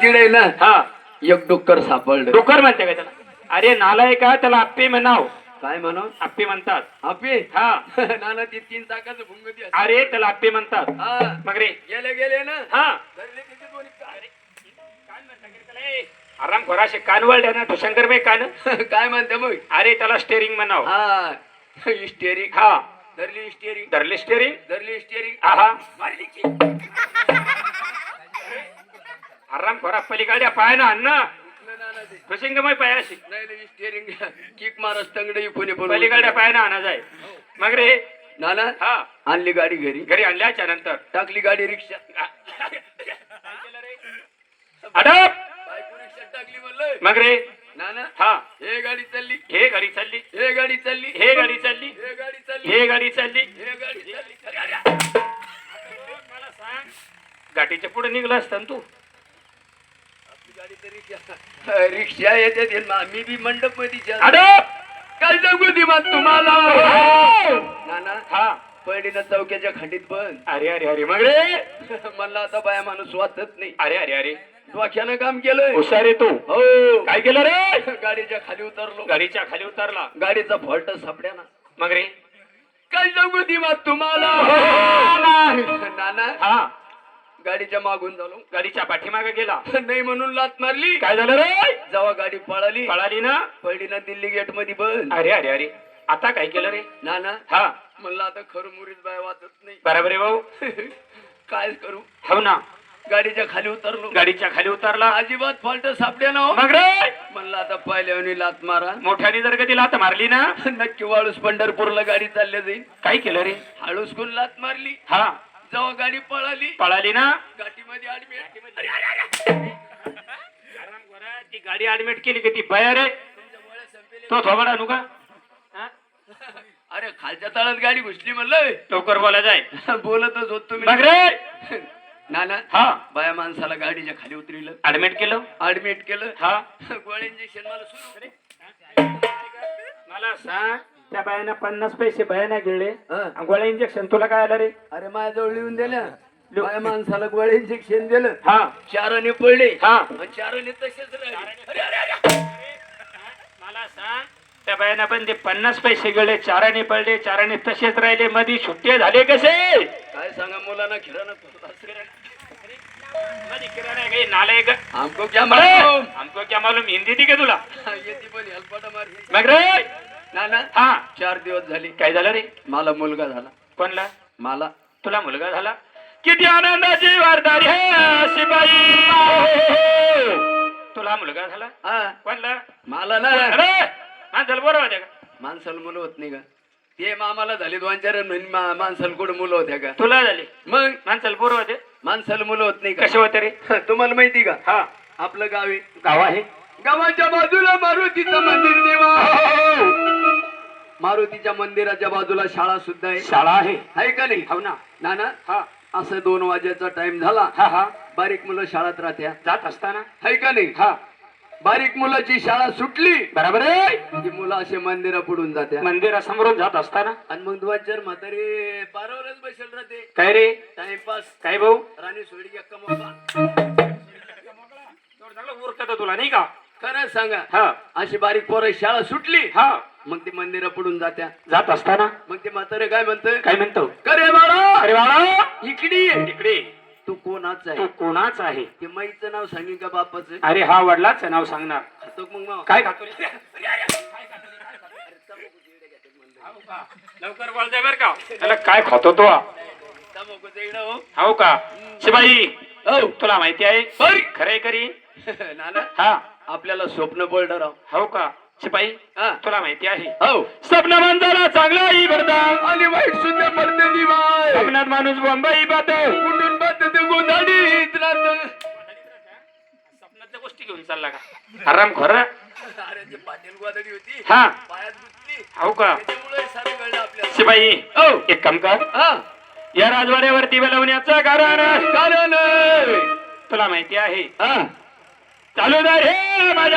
तिडे ना हा एक डुक्कर सापडलं. डुक्कर म्हणते का त्याला? अरे नालाय का, त्याला आप्पे म्हणाव. काय म्हणा आप्पे म्हणतात. आपे हा नाना ती 3 चाकाचं भुंगती असते. अरे त्याला आप्पे म्हणतात. हा मग रे गेले ना हा धरले किती दोन्ही कान. कान म्हणता का त्याला? ए, आराम खोराशे कान वळले ना तो शंकर बाई कान. काय म्हणते मग? अरे त्याला स्टेरिंग म्हणाव. हा स्टेरिंग. हा धरली स्टेरिंग. धरले स्टेरिंग. धरली स्टेरिंग. आहा मारली की. आराम खोरा पलीकडे पाय ना अन्न उठलं नाना ते. प्रसंगमय पायाशी नाही स्टेरिंग किक मारस तंगडे कोणी पण पलीकडे पाय ना आणा जाय. मग रे नाना हा आणली गाडी घरी. घरी आणल्याच्या नंतर टाकली गाडी रिक्षा. अडप बायको रिक्षात टाकली म्हणलं. मग रे नाना हा हे गाडी चालली. हे गाडी चालली. हे गाडी चालली. हे गाडी चालली. हे गाडी चालली. हे गाडी चालली. हे गाडी चालली. मला सांग गाठीच्या पुढे निघला असता ना तू. आपली गाडी तर रिक्षा रिक्षा येते ते मी बी मंडप मध्ये अडप काय सांगू ती मग तुम्हाला. नाना हा पडीनं चौक्याच्या खंडीत बंद. अरे अरे अरे मग रे म्हणलं आता बाया माणूस वाचत नाही. अरे अरे अरे डोक्यानं काम केलंय. हुशार आहे तू. हो काय केलं रे? गाडीच्या खाली उतरलो. गाडीच्या खाली उतरला. गाडीचा फॉल्ट सापड्या ना. मग रे काय सांगू ती मग तुम्हाला. नाना हा गाडीच्या मागून झालो. गाडीच्या पाठीमागे गेला. नाही म्हणून लात मारली. काय झालं रे? जेव्हा गाडी पळाली पळाली ना. पडीनं दिल्ली गेट मध्ये बंद. अरे अरे अरे आता काय केलं रे? नाना हा म्हणलं आता खरं मुरीच बाय वाचत नाही. बरोबर आहे भाऊ. काय करू. हो ना. गाडीच्या खाली उतरलो. गाडीच्या खाली उतरला. अजिबात फॉल्ट सापड्या ना. मग रे म्हणलं आता पहिल्यावनी लात मारा. मोठ्याने जर कधी लात मारली ना नक्की वाळूस पंढरपूरला गाडी चालल्या जाईल. काय केलं रे? हळूस करून लात मारली. हा जेव्हा गाडी पळाली पळाली ना. गाडीमध्ये ऍडमिट. ती गाडी ऍडमिट केली की ती बया रे तो थोबडा नुका. हा? अरे खालच्या तळात गाडी घुसली म्हणलं. लवकर बोला जाय. बोलतच होत तुम्ही. मग रे नाना हा बाया माणसाला गाडीच्या खाली उतरलं. ऍडमिट केलं. ऍडमिट केलं. हा गोळ्या इंजेक्शन मला सुरू. मला सांग त्या बायाना 50 पैसे बायाना गिळले. हा. गोळ्या इंजेक्शन तुला काय आलं रे? अरे माझ्याजवळ लिहून दिल्या. बाया माणसाला गोळ्या इंजेक्शन दिलं. हा चाराने पडले. हा चाराने तसेच राहिले. अरे, अरे, अरे. मला सांग त्या बायाना पण ते 50 पैसे गिळले, चाराने पडले, चाराने तसेच राहिले, मध्ये सुट्टे झाले कसे? काय सांगा मुलांना खिराणा मध्ये किराणा आहे काही नालायक. हमको क्या मालूम. हमको क्या मालूम हिंदी ती का तुला? येते पण हेल्पाटा मारली. मग रे नाना हा 4 दिवस झाले. काय झालं रे? मला मुलगा झाला. कोणला? मला. तुला मुलगा झाला? किती आनंदाची वार्तारी हे शिपाई. तुला मुलगा झाला? हा कोणला? मला ना. अरे माणसाला बरोबर होत्या का? माणसाला मुलं होत नाही का? ते मामाला झाले 2-4 माणसाला कुठं मुलं होत्या का? तुला झाली मग माणसाला बरोबर होते. माणसाला मुलं होत नाही का? कसे होते रे? तुम्हाला माहिती का? हा आपलं गाव आहे. गाव आहे. गावाच्या बाजूला मारुतीचं मंदिर देवा. मारुतीच्या मंदिराच्या बाजूला शाळा सुद्धा आहे. शाळा आहे. आहे का नाही? हो ना. नाना हा असं 2 वाजेचा टाइम झाला. हा हा बारीक मुलं शाळेत राहत्या. जात असताना आहे का नाही? हा बारीक मुलाची शाळा सुटली बरोबर आहे. की मुलं असे मंदिरा पुढून जात्या. मंदिरासमोरून जात असताना आणि मग 2-4 म्हातारे पारावरच बसेल राहते. काय रे? टाइमपास. काय भाऊ राणी सोडी एक्का मोका. उरकत तुला नाही का? खरं सांगा. हा अशी बारीक पोरं शाळा सुटली हा मग ते मंदिरा पुढून जात्या. जात असताना मग ते म्हातारे काय म्हणतं. काय म्हणतो? करे बाळा अरे बाळा इकडे ये. इकडे तू कोणाचा तू आहे? कोणाच आहे? ते माईचं नाव सांगेन का बापाचं? अरे हा वडिलाचं नाव सांगणार. खातो का मग मावा? काय खातो रे? लवकर बोलतोय बर का? त्याला काय खातो तो? तंबाखूचं इकडं हो. हो का? शिबाई हो तुला माहिती आहे बरं. खरे करी नाना हा आपल्याला स्वप्न पडलं राव. हो का? शिपाई हा. तुला माहिती आहे हो स्वप्न माणसाला चांगलाही भरतात आणि वाईट सुद्धा पडते दिवाय. स्वप्नात माणूस बॉम्बई पाहतो. कुठून बात गोंधळीत राहतं. स्वप्नातल्या गोष्टी घेऊन चालला का? आराम खरं. अरे ती पाटील गोधडी होती हा पायात गुंतली. हो का? त्याच्यामुळे सारं कळलं आपल्याला. शिपाई हो एक काम कर. हा या राजवाड्यावरती बोलवण्याचं कारण कारण तुला माहिती आहे. हा चालू दे रे माझ्या